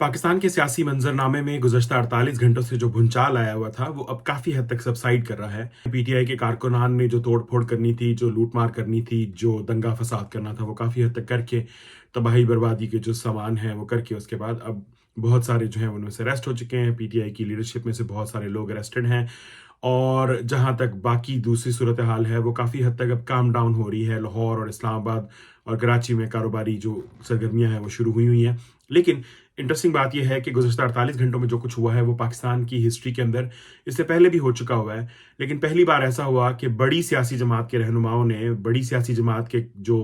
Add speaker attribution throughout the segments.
Speaker 1: पाकिस्तान के सियासी मंजरनामे में गुज़श्ता 48 घंटों से जो भूचाल आया हुआ था, वो अब काफ़ी हद तक सबसाइड कर रहा है। पीटीआई के कारकुनान ने जो तोड़-फोड़ करनी थी, जो लूट-मार करनी थी, जो दंगा-फ़साद करना था, वो काफ़ी हद तक करके, तबाही-बर्बादी के जो सामान हैं, वो करके उसके बाद अब बहुत सारे जो हैं, उनमें से अरेस्ट हो चुके हैं। पीटीआई की लीडरशिप में से बहुत सारे लोग अरेस्टेड हैं और जहाँ तक बाकी दूसरी सूरत हाल है, वो काफ़ी हद तक अब काम डाउन हो रही है। लाहौर और इस्लामाबाद और कराची में कारोबारी जो सरगर्मियाँ हैं, वो शुरू हुई हुई हैं। लेकिन इंटरेस्टिंग बात यह है कि गुज़श्ता 48 घंटों में जो कुछ हुआ है वो पाकिस्तान की हिस्ट्री के अंदर इससे पहले भी हो चुका हुआ है। लेकिन पहली बार ऐसा हुआ कि बड़ी सियासी जमात के रहनुमाओं ने, बड़ी सियासी जमात के जो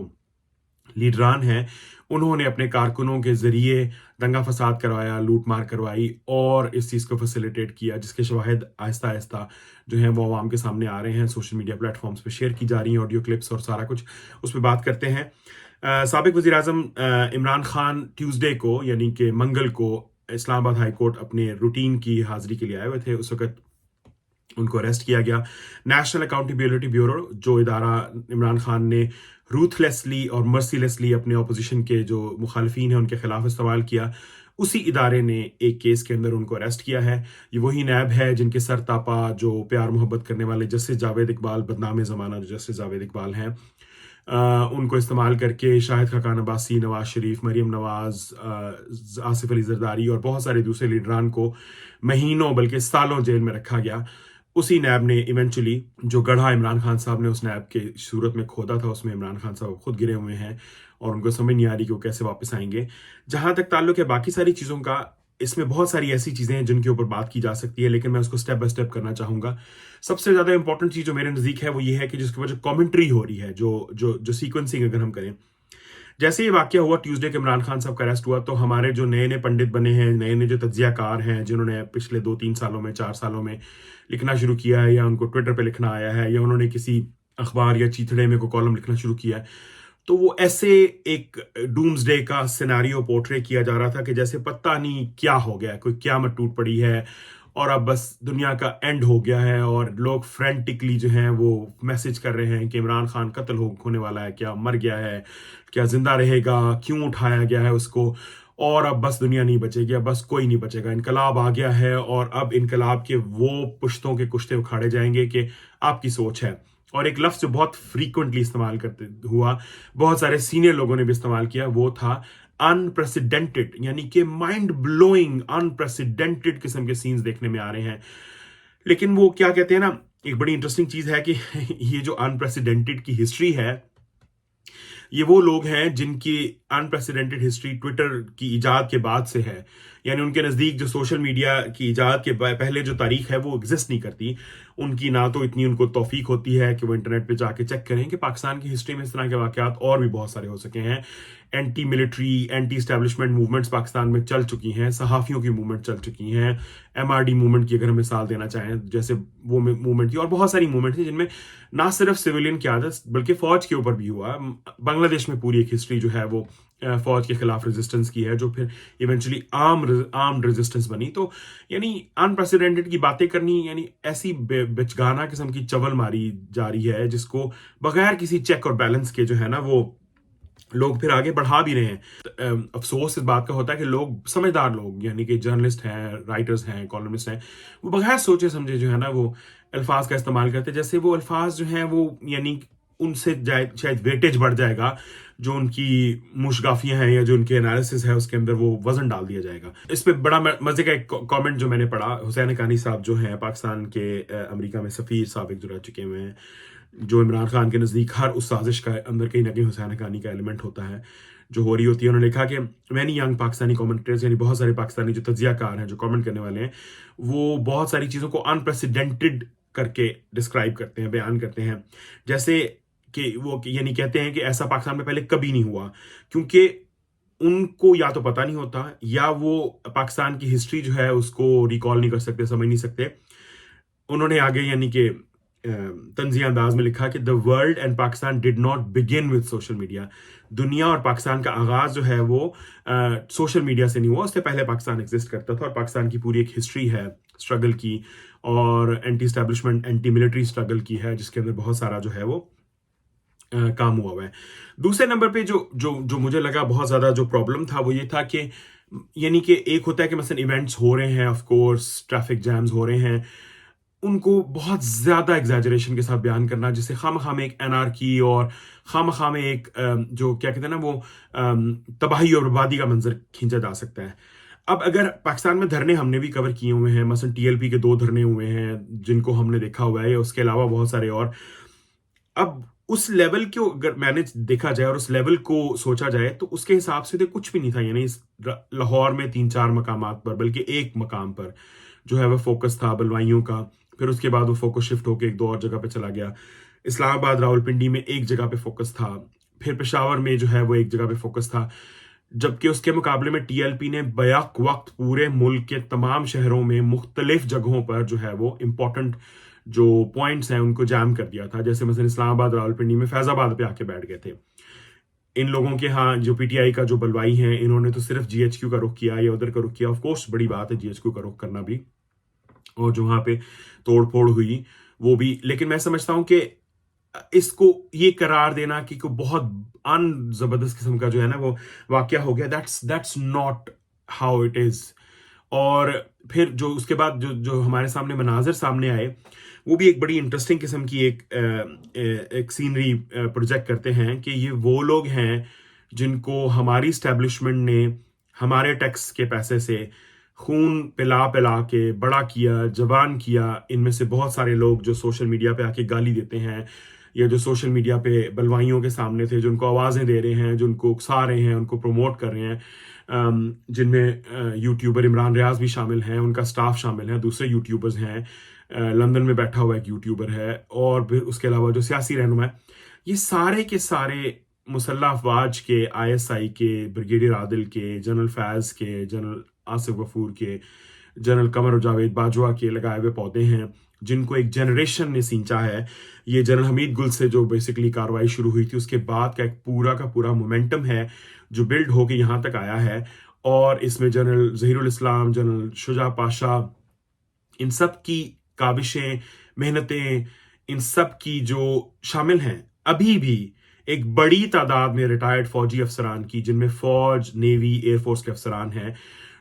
Speaker 1: लीडरान हैं, उन्होंने अपने कारकुनों के ज़रिए दंगा-फ़साद करवाया, लूट-मार करवाई और इस चीज़ को फ़ैसिलिटेट किया, जिसके शवाहिद आहिस्ता-आहिस्ता जो हैं वो अवाम के सामने आ रहे हैं, सोशल मीडिया प्लेटफ़ॉर्म्स पे शेयर की जा रही हैं ऑडियो क्लिप्स और सारा कुछ, उस पे बात करते हैं। साबिक वज़ीर-ए-आज़म इमरान खान ट्यूज़डे को यानी कि मंगल को इस्लामाबाद हाई कोर्ट अपने रूटीन की हाज़िरी के लिए आए हुए थे। उस वक़्त उनको अरेस्ट किया गया। नेशनल अकाउंटेबिलिटी ब्यूरो, जो इदारा इमरान खान ने रूथलेसली और मर्सीलेसली अपने ऑपोजिशन के जो मुखालिफिन हैं उनके खिलाफ इस्तेमाल किया, उसी इदारे ने एक केस के अंदर उनको अरेस्ट किया है। ये वही नैब है जिनके सर तापा जो प्यार मोहब्बत करने वाले जस्टिस जावेद इकबाल, बदनाम ज़माना जो जस्टिस जावेद इकबाल हैं, उनको इस्तेमाल करके शाहिद खाकान अब्बासी, नवाज शरीफ, मरीम नवाज, आसिफ अली जरदारी और बहुत सारे दूसरे लीडरान को महीनों बल्कि सालों जेल में रखा गया। उसी नैब ने इवेंचुअली जो गड्ढा इमरान खान साहब ने उस नैब के सूरत में खोदा था, उसमें इमरान खान साहब खुद गिरे हुए हैं और उनको समझ नहीं आ रही कि वो कैसे वापस आएंगे। जहां तक ताल्लुक है बाकी सारी चीज़ों का, इसमें बहुत सारी ऐसी चीज़ें हैं जिनके ऊपर बात की जा सकती है, लेकिन मैं उसको स्टेप बाय स्टेप करना चाहूँगा। सबसे ज़्यादा इंपॉर्टेंट चीज़ जो मेरे नज़दीक है वो ये है कि जिसके ऊपर जो कॉमेंट्री हो रही है, जो सीक्वेंसिंग अगर हम करें, जैसे ये वाकया हुआ ट्यूसडे के इमरान खान साहब का अरेस्ट हुआ, तो हमारे जो नए-नए पंडित बने हैं, नए-नए जो तज्ज़ियाकार हैं, जिन्होंने पिछले 2-3 सालों में, 4 सालों में लिखना शुरू किया है या उनको ट्विटर पे लिखना आया है या उन्होंने किसी अखबार या चीथड़े में कोई कॉलम लिखना शुरू किया है, तो वो ऐसे एक डूम्सडे का सिनेरियो पोर्ट्रे किया जा रहा था कि जैसे पता नहीं क्या हो गया है, कोई क़यामत टूट पड़ी है और अब बस दुनिया का एंड हो गया है और लोग फ्रेंटिकली जो हैं वो मैसेज कर रहे हैं कि इमरान खान कत्ल होने वाला है, क्या मर गया है, क्या जिंदा रहेगा, क्यों उठाया गया है उसको, और अब बस दुनिया नहीं बचेगी, अब बस कोई नहीं बचेगा, इनकलाब आ गया है और अब इनकलाब के वो पुश्तों के कुश्ते उखाड़े जाएंगे कि आपकी सोच है। और एक लफ्ज़ जो बहुत फ्रीक्वेंटली इस्तेमाल करते हुआ, बहुत सारे सीनियर लोगों ने भी इस्तेमाल किया, वो था अनप्रेसिडेंटेड, यानी कि माइंड ब्लोइंग अनप्रेसिडेंटेड किस्म के सीन्स देखने में आ रहे हैं। लेकिन वो क्या कहते हैं ना, एक बड़ी इंटरेस्टिंग चीज़ है कि ये जो अनप्रेसिडेंटेड की हिस्ट्री है, ये वो लोग हैं जिनकी अनप्रेसिडेंटेड हिस्ट्री ट्विटर की इजाद के बाद से है। यानी उनके नज़दीक जो सोशल मीडिया की इजाद के पहले जो तारीख है वो एग्जिस्ट नहीं करती। उनकी ना तो इतनी उनको तौफीक होती है कि वो इंटरनेट पे जाके चेक करें कि पाकिस्तान की हिस्ट्री में इस तरह के वाक़यात और भी बहुत सारे हो सके हैं। Anti military, anti establishment movements Pakistan में चल चुकी हैं, सहाफ़ियों की मूवमेंट चल चुकी हैं, एमआरडी मूवमेंट की अगर हम मिसाल देना चाहें, जैसे वो मूवमेंट थी और बहुत सारी मूवमेंट थी जिनमें ना सिर्फ सिविलियन क़यादत बल्कि फ़ौज के ऊपर भी हुआ। बांग्लादेश में पूरी एक हिस्ट्री जो है वो फ़ौज के खिलाफ रेजिस्टेंस की है, जो फिर इवेंचुअली आर्म्ड रेजिस्टेंस बनी। तो यानी अनप्रेसिडेंटेड की बातें करनी, यानी ऐसी बिचगाना किस्म की चवल मारी जा रही है जिसको बगैर किसी चेक और बैलेंस के जो है ना वो लोग फिर आगे बढ़ा भी रहे हैं। अफसोस इस बात का होता है कि लोग, समझदार लोग, यानी कि जर्नलिस्ट हैं, राइटर्स हैं, कॉलमिस्ट हैं, वो बगैर सोचे समझे जो है ना वो अल्फाज का इस्तेमाल करते हैं, जैसे वो अल्फाज जो हैं वो, यानी उनसे शायद वेटेज बढ़ जाएगा, जो उनकी मुशगाफियां हैं या जो उनके एनालिसिस है उसके अंदर वो वजन डाल दिया जाएगा। इस पे बड़ा मजे का एक कमेंट जो मैंने पढ़ा, हुसैन हक्कानी साहब जो हैं पाकिस्तान के अमेरिका में सफ़ीर साबिक जो रह चुके हुए हैं, जो इमरान खान के नज़दीक हर उस साजिश का अंदर कहीं ना कहीं हुसैन हक्कानी का एलिमेंट होता है जो हो रही होती है। उन्होंने लिखा कि मैनी यंग पाकिस्तानी कमेंटेटर्स, यानी बहुत सारे पाकिस्तानी जो तज्जियाकार हैं, जो कमेंट करने वाले हैं, वो बहुत सारी चीज़ों को अनप्रेसिडेंटेड करके डिस्क्राइब करते हैं, बयान करते हैं, जैसे कि वो यानी कहते हैं कि ऐसा पाकिस्तान में पहले कभी नहीं हुआ, क्योंकि उनको या तो पता नहीं होता या वो पाकिस्तान की हिस्ट्री जो है उसको रिकॉल नहीं कर सकते, समझ नहीं सकते। उन्होंने आगे यानी कि तंज़िया अंदाज में लिखा कि the world and Pakistan did not begin with social media. दुनिया और पाकिस्तान का आगाज जो है वो सोशल मीडिया से नहीं हुआ, उससे पहले पाकिस्तान एग्जिस्ट करता था और पाकिस्तान की पूरी एक हिस्ट्री है स्ट्रगल की और anti establishment, anti military struggle की है, जिसके अंदर बहुत सारा जो है वो काम हुआ हुआ है। दूसरे नंबर पे जो जो जो मुझे लगा बहुत ज्यादा जो प्रॉब्लम था वो ये था कि यानी कि एक होता है कि मसलन इवेंट्स हो रहे हैं, ऑफ कोर्स ट्रैफिक जैम्स हो रहे हैं, उनको बहुत ज़्यादा एग्जैजरेशन के साथ बयान करना, जिससे खामखा में एक एनार्की और खामखा में एक जो क्या कहते हैं ना वो तबाही और बर्बादी का मंजर खींचा जा सकता है। अब अगर पाकिस्तान में धरने हमने भी कवर किए हुए हैं, मसलन टीएलपी के 2 धरने हुए हैं जिनको हमने देखा हुआ है, या उसके अलावा बहुत सारे और। अब उस लेवल को अगर मैंने देखा जाए और उस लेवल को सोचा जाए तो उसके हिसाब से तो कुछ भी नहीं था। यानी लाहौर में 3-4 मकामात पर, बल्कि एक मकाम पर जो है वह फोकस था बलवाइयों का। फिर उसके बाद वो फोकस शिफ्ट होकर एक दो और जगह पे चला गया। इस्लामाबाद रावलपिंडी में एक जगह पे फोकस था। फिर पेशावर में जो है वो एक जगह पे फोकस था। जबकि उसके मुकाबले में टीएलपी ने बैक वक्त पूरे मुल्क के तमाम शहरों में मुख्तलिफ जगहों पर जो है वो इंपॉर्टेंट जो पॉइंट्स हैं उनको जैम कर दिया था। जैसे मतलब इस्लामाबाद रावलपिंडी में फैजाबाद पे आके बैठ गए थे। इन लोगों के यहाँ जो पीटीआई का जो बलवाई हैं, इन्होंने तो सिर्फ जीएचक्यू का रुख किया या उधर का रुख किया। ऑफ कोर्स बड़ी बात है जीएचक्यू का रुख करना भी, और जो वहां पे तोड़ फोड़ हुई वो भी। लेकिन मैं समझता हूं कि इसको ये करार देना कि कोई बहुत अन जबरदस्त किस्म का जो है ना वो वाकया हो गया, that's not how it is. और फिर जो उसके बाद जो जो हमारे सामने मनाजिर सामने आए, वो भी एक बड़ी इंटरेस्टिंग किस्म की एक सीनरी प्रोजेक्ट करते हैं कि ये वो लोग हैं जिनको हमारी स्टैब्लिशमेंट ने हमारे टैक्स के पैसे से खून पिला पिला के बड़ा किया, जवान किया। इनमें से बहुत सारे लोग जो सोशल मीडिया पे आके गाली देते हैं, या जो सोशल मीडिया पे बलवाइयों के सामने थे, जो उनको आवाज़ें दे रहे हैं, जो उनको उकसा रहे हैं, उनको प्रमोट कर रहे हैं, जिनमें यूट्यूबर इमरान रियाज भी शामिल हैं, उनका स्टाफ शामिल है, दूसरे यूट्यूबर्स हैं, लंदन में बैठा हुआ एक यूट्यूबर है, और फिर उसके अलावा जो सियासी रहनुमा है, ये सारे के सारे मुसल्लह अफवाज के, आईएसआई के, ब्रिगेडियर आदिल के, जनरल फैज के, जनरल आसिफ गफूर के, जनरल कमर जावेद बाजवा के लगाए हुए पौधे हैं, जिनको एक जनरेशन ने सींचा है। ये जनरल हमीद गुल से जो बेसिकली कार्रवाई शुरू हुई थी, उसके बाद का एक पूरा मोमेंटम है जो बिल्ड होके यहाँ तक आया है। और इसमें जनरल जहीरुल इस्लाम, जनरल शुजा पाशा, इन सब की काविशें, मेहनतें, इन सब की जो शामिल हैं, अभी भी एक बड़ी तादाद में रिटायर्ड फौजी अफसरान की, जिनमें फौज, नेवी, एयरफोर्स के अफसरान हैं,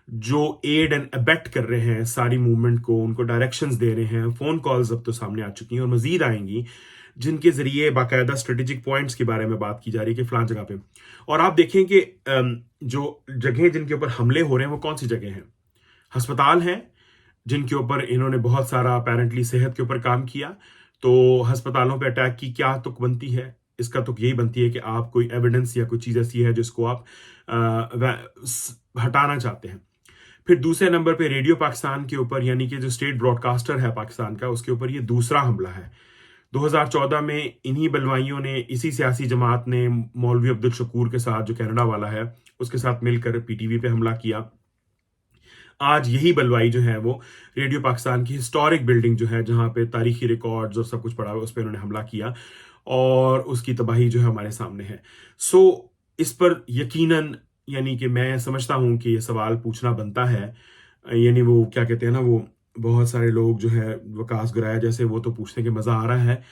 Speaker 1: जो एड एंड अबेट कर रहे हैं सारी मूवमेंट को, उनको डायरेक्शंस दे रहे हैं। फोन कॉल्स अब तो सामने आ चुकी हैं और मजीद आएंगी, जिनके जरिए बाकायदा स्ट्रेटेजिक पॉइंट्स के बारे में बात की जा रही है कि फलां जगह पे। और आप देखें कि जो जगह जिनके ऊपर हमले हो रहे हैं वो कौन सी जगह हैं? अस्पताल हैं जिनके ऊपर इन्होंने बहुत सारा अपेरेंटली सेहत के ऊपर काम किया। तो अस्पतालों पे अटैक की क्या तुक बनती है? इसका तुक यही बनती है कि आप कोई एविडेंस या कोई चीज ऐसी है जिसको आप हटाना चाहते हैं। फिर दूसरे नंबर पे रेडियो पाकिस्तान के ऊपर, यानी कि जो स्टेट ब्रॉडकास्टर है पाकिस्तान का, उसके ऊपर ये दूसरा हमला है। 2014 में इन्हीं बलवाइयों ने, इसी सियासी जमात ने मौलवी अब्दुल शकूर के साथ, जो कनाडा वाला है, उसके साथ मिलकर पीटीवी पे हमला किया। आज यही बलवाई जो है वो रेडियो पाकिस्तान की हिस्टोरिक बिल्डिंग जो है, जहां पे तारीखी रिकॉर्ड्स और सब कुछ पड़ा हुआ, उस पर उन्होंने हमला किया और उसकी तबाही जो है हमारे सामने है। सो इस पर यकीनन, यानी कि मैं समझता हूं कि ये सवाल पूछना बनता है। यानी वो क्या कहते हैं ना, वो बहुत सारे लोग जो है वकास गुराया जैसे, वो तो पूछने के मजा आ रहा है।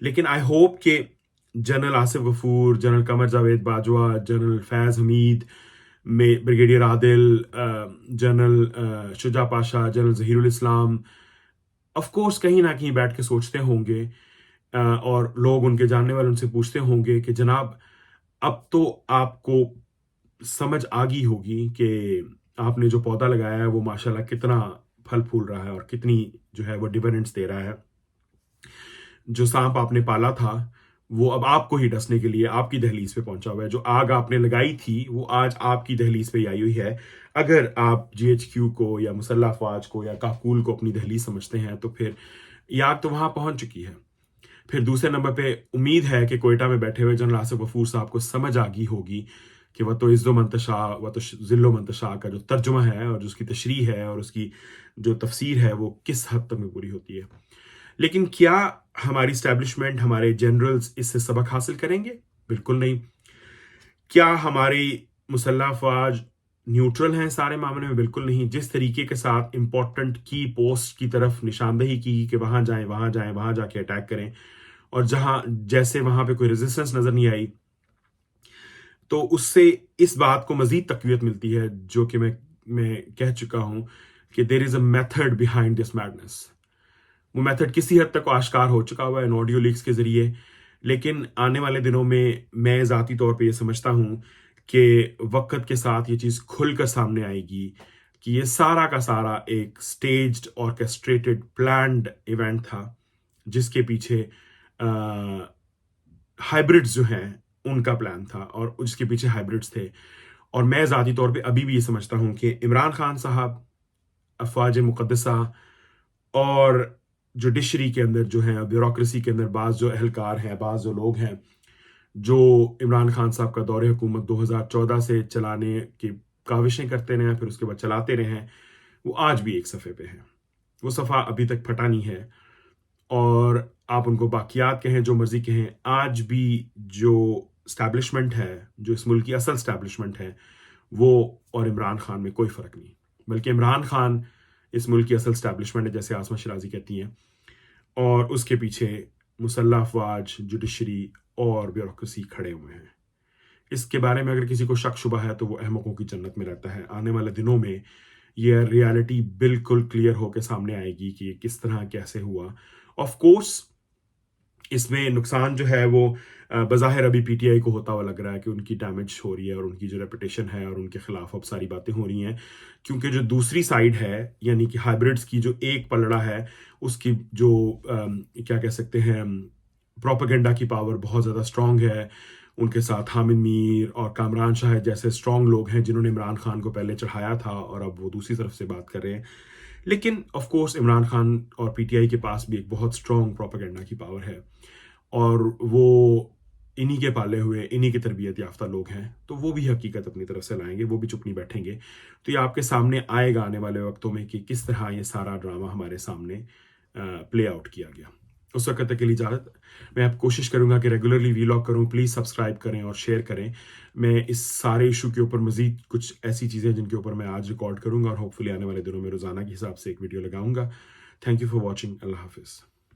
Speaker 1: लेकिन आई होप कि general Asif Ghafoor, general Qamar Javed Bajwa, general Faiz Hamid में, brigadier Adil, general Shuja Pasha, general Zaheerul Islam, of course कहीं ना कहीं बैठ के सोचते होंगे, और लोग उनके जानने वाले उनसे पूछते होंगे कि जनाब, अब तो आपको समझ आ गई होगी कि आपने जो पौधा लगाया है वो माशाल्लाह कितना फल फूल रहा है और कितनी जो है वो डिविडेंड्स दे रहा है। जो सांप आपने पाला था वो अब आपको ही डसने के लिए आपकी दहलीज पे पहुंचा हुआ है। जो आग आपने लगाई थी वो आज आपकी दहलीज पे आई हुई है। अगर आप जीएचक्यू को या मुसल्लह अफवाज को या काकूल को अपनी दहलीज समझते हैं तो फिर ये आग तो वहां पहुंच चुकी है। फिर दूसरे नंबर पे उम्मीद है कि कोयटा में बैठे हुए जनरल आसिफ गफूर साहब को समझ आ गई होगी कि वह तो इज़्ज़ो मंतशा, वह तो ज़िल्लो मंतशा का जो तर्जुमा है और जो उसकी तशरीह है और उसकी जो तफसीर है वो किस हद तक में पूरी होती है। लेकिन क्या हमारी स्टैब्लिशमेंट, हमारे जनरल्स इससे सबक हासिल करेंगे? बिल्कुल नहीं। क्या हमारी मुसल्लह अफवाज न्यूट्रल हैं सारे मामले में? बिल्कुल नहीं। जिस तरीके के साथ इंपॉर्टेंट की पोस्ट की तरफ निशानदही की कि वहां जाएं, वहां जाएं, वहां जाके अटैक करें, और जहां जैसे वहां पे कोई रेजिस्टेंस नजर नहीं आई, तो उससे इस बात को मजीद तकवीत मिलती है जो कि मैं कह चुका हूं कि there is a method behind this madness. वो मेथड किसी हद तक आश्कार हो चुका हुआ है इन ऑडियो लीक्स के जरिए, लेकिन आने वाले दिनों में मैं ज़ाती तौर पे ये समझता हूँ कि वक्त के साथ ये चीज़ खुलकर सामने आएगी कि ये सारा का सारा एक स्टेज्ड ऑर्केस्ट्रेटेड प्लान्ड इवेंट था, जिसके पीछे हाइब्रिड्स जो हैं उनका प्लान था और उसके पीछे हाइब्रिड्स थे। और मैं ज़ाती तौर पे अभी भी ये समझता हूँ कि इमरान खान साहब, अफवाज मुक़द्दसा और जुडिशरी के अंदर जो है, ब्यूरोक्रेसी के अंदर बाज़ जो एहलकार हैं, बाज़ जो लोग हैं जो इमरान खान साहब का दौरे हुकूमत 2014 से चलाने की काविशें करते रहे हैं, फिर उसके बाद चलाते रहे हैं, वो आज भी एक सफ़े पे हैं। वो सफ़ा अभी तक फटा नहीं है। और आप उनको बाकियात कहें, जो मर्जी कहें, आज भी जो स्टैब्लिशमेंट है, जो इस मुल्क की असल स्टैब्लिशमेंट है, वो और इमरान खान में कोई फ़र्क नहीं। बल्कि इमरान खान इस मुल्क की असल स्टैब्लिशमेंट है, जैसे आसमा शराजी कहती हैं, और उसके पीछे मुसल्लह अफवाज, जुडिशरी और ब्यूरोक्रेसी खड़े हुए हैं। इसके बारे में अगर किसी को शक शुबा है तो वो अहमकों की जन्नत में रहता है। आने वाले दिनों में ये रियलिटी बिल्कुल क्लियर होकर सामने आएगी कि ये किस तरह कैसे हुआ। ऑफ कोर्स इसमें नुकसान जो है वो बज़ाहिर अभी पीटीआई को होता हुआ लग रहा है कि उनकी डैमेज हो रही है और उनकी जो रेपुटेशन है और उनके खिलाफ अब सारी बातें हो रही हैं, क्योंकि जो दूसरी साइड है यानी कि हाइब्रिड्स की जो एक पलड़ा है, उसकी जो क्या कह सकते हैं, प्रोपेगेंडा की पावर बहुत ज़्यादा स्ट्रांग है। उनके साथ हामिद मीर और कामरान शाहिद जैसे स्ट्रांग लोग हैं जिन्होंने इमरान खान को पहले चढ़ाया था और अब वो दूसरी तरफ से बात कर रहे हैं। लेकिन ऑफ कोर्स इमरान खान और पीटीआई के पास भी एक बहुत स्ट्रांग प्रोपेगेंडा की पावर है और वो इन्हीं के पाले हुए, इन्हीं की तरबियत याफ्ता लोग हैं, तो वो भी हकीकत अपनी तरफ से लाएंगे, वो भी चुप नहीं बैठेंगे। तो ये आपके सामने आएगा आने वाले वक्तों में कि किस तरह ये सारा ड्रामा हमारे सामने प्ले आउट किया गया। उस वक्त तक के लिए इजाज़त। मैं अब कोशिश करूंगा कि रेगुलरली वीलॉग करूं। प्लीज़ सब्सक्राइब करें और शेयर करें। मैं इस सारे इशू के ऊपर मजीद कुछ ऐसी चीज़ें जिनके ऊपर मैं आज रिकॉर्ड करूंगा और होपफुली आने वाले दिनों में रोज़ाना के हिसाब से एक वीडियो लगाऊंगा। Thank you for watching. अल्लाह हाफिज़।